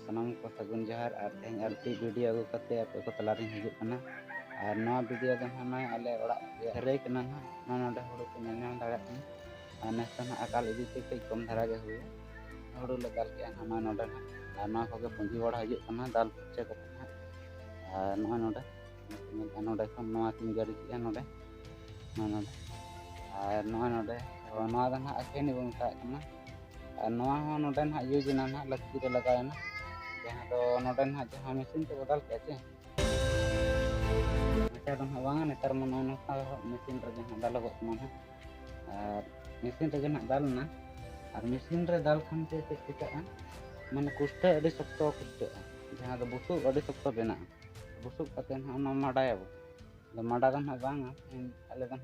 सानाम को सागुन जोहार और तेज आरती वीडियो अगू करते आपे को तलारी हिजुग कना और नवा वीडियो दो ना आले ओड़ा रे कना ना नोडे हुड़ू को नेल दाड़ा कना और नेस ना अकाल इदी ते कई कम धारा गे हुए हुड़ू ले दाल के ना नोडे ना और ना को के पुंजी बड़ा हिजुग कना दाल पुचे को ना और ना नोडे नोडे को नवा किन गाड़ी के नोडे ना नोडे और नोडे नवा दा ना अकेनी बन का कना और नवा हो नोडे ना यूज ना ना लक्की रे लगाया ना जहाँ तो नोडे ना जहाँ मशीन तो बदल के चे नेतार दो ना बांगा नेतार मन ना मशीन रे जहाँ दाल को ना और मशीन रे जहाँ दाल ना और मशीन रे दाल खान ते चिका माने कुष्ट अड़ी सख्त कुष्ट जहाँ तो बुसु अड़ी सख्त बेना बुसु कते ना ना माडाया बो माडा दो ना बांगा आले दो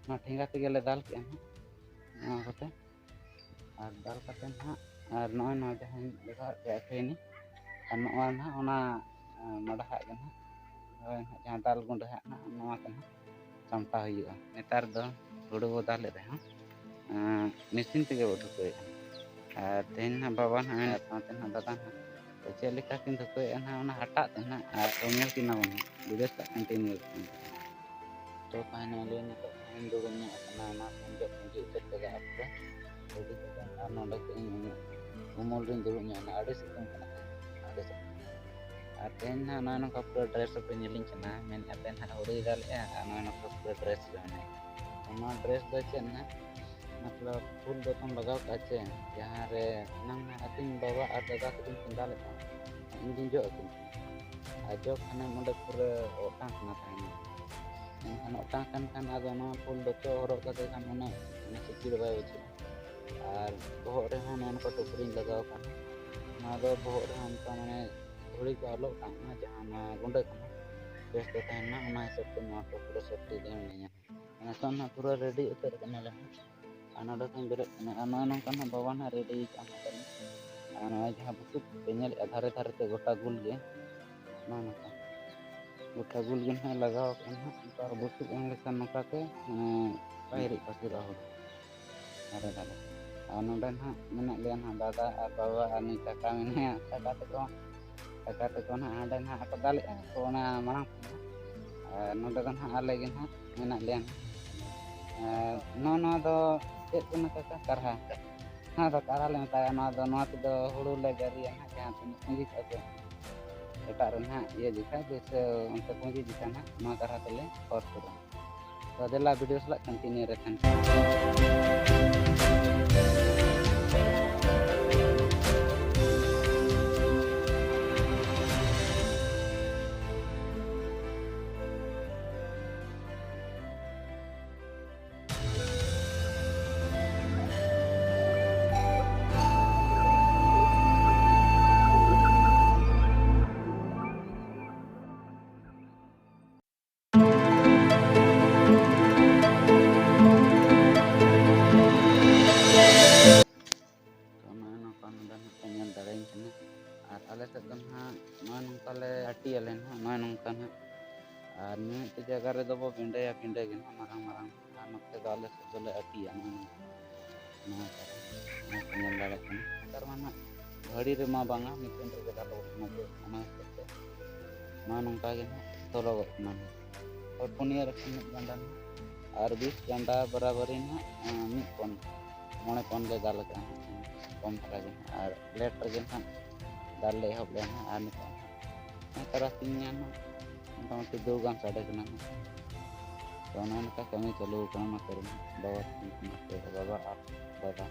ना ठेंगा ते गेले दाल के ना होते और दाल कते ना और नॉय नॉय जहाँ लगा के अखेनी और नॉय ना ओना माडा हा के ना जहाँ दाल गुंड हा ना नॉय के ना चमटा हुआ नेतार दो हुड़ू बो दाल रे मशीन ते बो धुकोए और तेन ना बाबा ना साथे ना दादा ना तो चेक लेका किन धुकोए ना ओना हटा ते ना और ओनेल किना बन विदेश का कंटिन्यू तो फाइनली ने तो हम दुगुन nya अपना ना पंजो पंजी उतर के आपको jadi kan नोडे के उमोल रिन दुरुग nya ना आड़े सितुम कना आड़े और तेन ना ना नका पूरा ड्रेस पे नेलिंग कना मेन अते ना उड़ी दाल ए ना नका पूरा ड्रेस रहने ओना ड्रेस दो चे ना मतलब फुल दो तुम लगाओ काचे जहाँ रे नंग ना अतिन बाबा और दादा के तुम डाल का इंजिन जो अतिन आजो खाना मोडे पूरा ओटांग ना थाने एनखान ओटांग खान आदो ना फुल दो तो हरोग कते खान ओना सिकिर बाय बचे और बहुत रे हन उनको टोकरी लगाओ खाना ना दो बहुत रे हम का माने थोड़ी को आलो ना जहाँ ना गुंडे खाना बेस तो तहना ना हिसाब से ना तो पूरा सेफ्टी दे नहीं है तो ना पूरा रेडी उतर करने ले अनोडे को बेरे ना नंका ना बाबा ना रेडी काना करने और जहाँ बुसुक पेनल आधारे धारे ते गोटा गुल गे ना नका गोटा गुल गे ना लगाओ करना और बुसुक एंगे सन नका के पायरी पसिरा हो अरे दादा और नोडे ना मेना ले ना दादा और बाबा और नी काका मेने काका ते को ना आडे ना को दाले को ना मांग नोडे ना आले गे ना मेना ले नो दो चेक को ना काका करहा ना तो करहा ले मताया ना दो हुड़ू ले गरिया ना जहाँ तुम पूंजी काके एटार ना ये दिखा जैसे उनसे पूंजी दिखा ना नो करहा तले और पूरा तो देला वीडियो सला कंटिन्यू रखन और आले से दो ना नय नंका ले हटी आले ना नय नंका ना और मिट जगह रे दो बो पिंडे या पिंडे गे ना मारंग मारंग और नते दो आले से दोले हटिया ना ना नेल दाड़े कना तर माना घड़ी रे मा बांगा मिशन रे दालो ना जे ना से ना नंका गे ना तोलो ना और पुनिया रखन गंडा और 20 गंडा बराबरी ना मिट पन मोने पन ले दाल का कम धरा गे और लेट रे ना दाल ले हब ले ना और नितो तरसिंग ना मोटामुटी 2 गान साढ़े कना तो उनका कमी चलो कना करूँ बाबा और दादा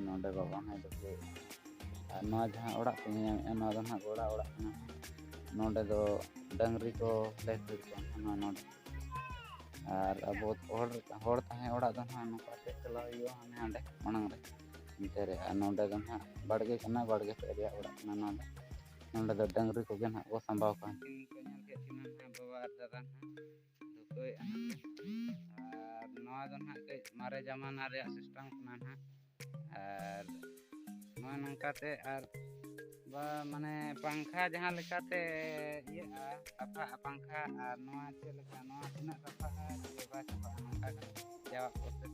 नोडे बाबा ना देखो ना जहाँ ओड़ा पे ना दो ना गोड़ा ओड़ा नोडे दो डंगरी को ले फिर को ना नोडे और अब हर तहें ओड़ा दो ना नौकाते चलाव हुआ हाने हांडे मांग रे इनते रे नोंडे दो ना बाड़गे कना बाड़गे पे रे ओड़ा कना नोंडे नोंडे दो डंगरी को गेन को संभाव का इनको नेल के तिना ना बाबा आर दादा ना दुकोय अना और नवा दो ना के मारे जमाना रे सिस्टम कना ना और नवा नंकाते और बा माने पंखा जहां लेकाते ये सफा पंखा और नवा चे लेका नवा तिना सफा ये बा सफा नंका जवाब प्रोसेस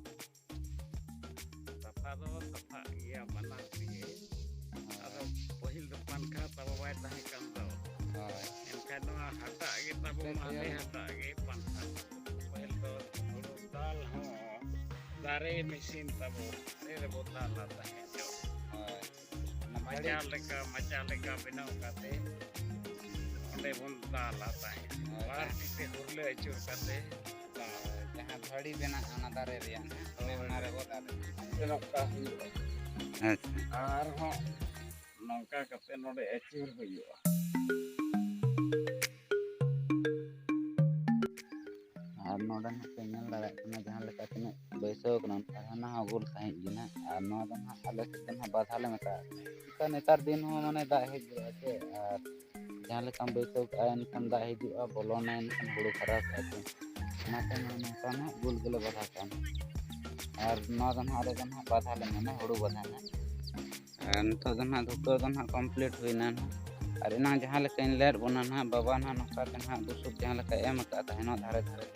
सफा दो सफा ये बना दिए अरे पहिल दो पंखा तब वाय ताहे कम दो एनखान नवा हटा गे तब माने हटा गे पंखा पहिल दो थोड़ो दाल हो दारे मशीन तब रे बोतल लाता है जो मचा लेका बनाव काते ओंडे बन दाल आता है बार से हुरले अचुर काते जहां घड़ी बना आना दारे रे ने ओना रे बोतल नौका अच्छा और हो नौका काते नोडे अचुर हुआ और नोडन पे नेल दाड़ा कना जहां लेका तने बैसो कना ना गोल सही गिना और नो दन आले से बाधाले मेता का नेतार दिन हो माने दा हिजुआ छे और जहां लेका बैसो आयन खन दा हिजुआ बोलोना एनखन हुड़ू खराब आछे नाते नोका ना गोल गोल बाधा कान और नो दन आले दन बाधाले मेना हुड़ू बाधाना और तो दन धुको दन कंप्लीट हुइना और इना जहां लेका इन लेर बना ना बाबा ना नोका दन दुसुक जहां लेका एम का तहनो धारे धारे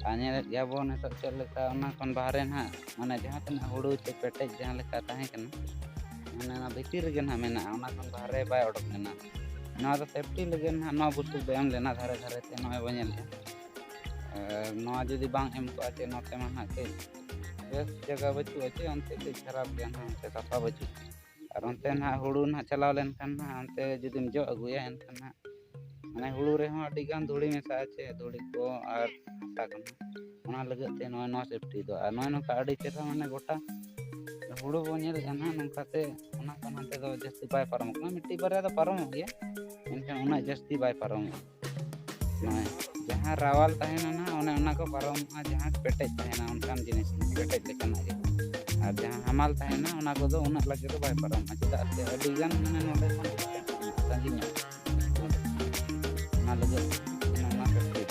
आने याबो ने तो चल लेका ओना कोन बाहरे ना माने जहां तना हुड़ू चे पेटेज जहां लेका ताहे कना माने ना भीतर गे ना मेना ओना कोन बाहरे बाय ओडक लेना ना तो सेफ्टी लगे ना नो बुसु बेम लेना धारे धारे ते नय बनेल नो जदी बांग एम को आचे नोते माना के बेस जगह बचु आचे अंते के खराब गे ना अंते सफा बचु और अंते ना हुड़ू ना चलाव लेन खान ना अंते जदीम जो अगुया एनखान ना माने हुड़ू रे हो अडी गान धूड़ी मेसा आचे धूड़ी को और हासा कना ओना लगते नो सेफ्टी दो और नो का अडी चेरा माने गोटा हुड़ू बो नेल जाना नंकाते ओना कना ते दो जस्ती बाय पारम कना मिट्टी बारे दो पारम गया एनखान ओना जस्ती बाय पारम नय जहां रावल तहेना ना ओना को पारम जहां पेटेज तहेना उनकान जिनिस पेटेज लेकना गे और जहां हमाल तहेना ओना को दो ओना लगे दो बाय पारम चेदा से अडी गान माने नोडे कोन संगी ना ना लगे ना सेफ्टी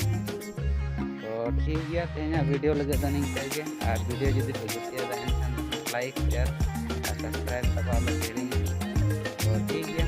तो ठीक गया तेना वीडियो लगे दनिंग चाहिए और वीडियो जदी पे गुतिया दा एनखान लाइक शेयर और सब्सक्राइब करवा लो तो ठीक गया।